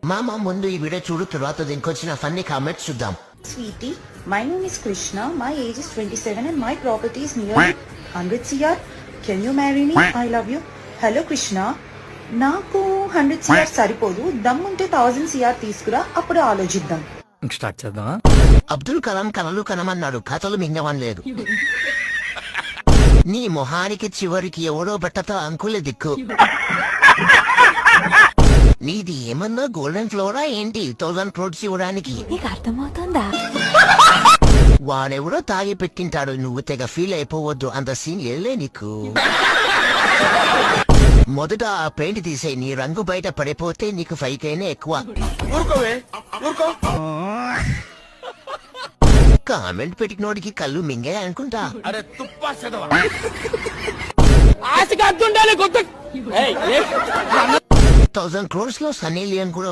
మామ ముందు ఈ వీడియో చూడు, తర్వాత దీనికి వచ్చిన ఫన్నీ కామెంట్స్ చూద్దాం. Sweetie, my name is Krishna. My age is 27 and my property is nearly 100 CR. Can you marry me? I love you. Hello Krishna. నాకు 100 CR సరిపోదు, దమ్ముంటే 1000 CR తీసుకురా, అప్పుడు ఆలోచిద్దాం. స్టార్ట్ చేద్దామా? అబ్దుల్ కలాం కలలు కనమన్నాడు, కథలు మింగవనలేదు. నీ మొహానికి చివరికి ఎవడో బట్టతో అంకులే దిక్కు. నీది ఏమన్నా గోల్డెన్ ఫ్లోరా ఏంటి 1000 crores ఇవ్వడానికి? నీకు అర్థమవుతుందా? వాడెవడో తాగి పెట్టింటాడు, నువ్వు తెగ ఫీల్ అయిపోవద్దు, అంత సీన్ లేదులే నీకు. మొదట ఆ పెయింట్ తీసే, నీ రంగు బయట పడిపోతే నీకు 5K ఎక్కువ. కామెంట్ పెట్టినోడికి కళ్ళు మింగే అనుకుంటా. 1000 crores లో సన్నీ లియోన్ కూడా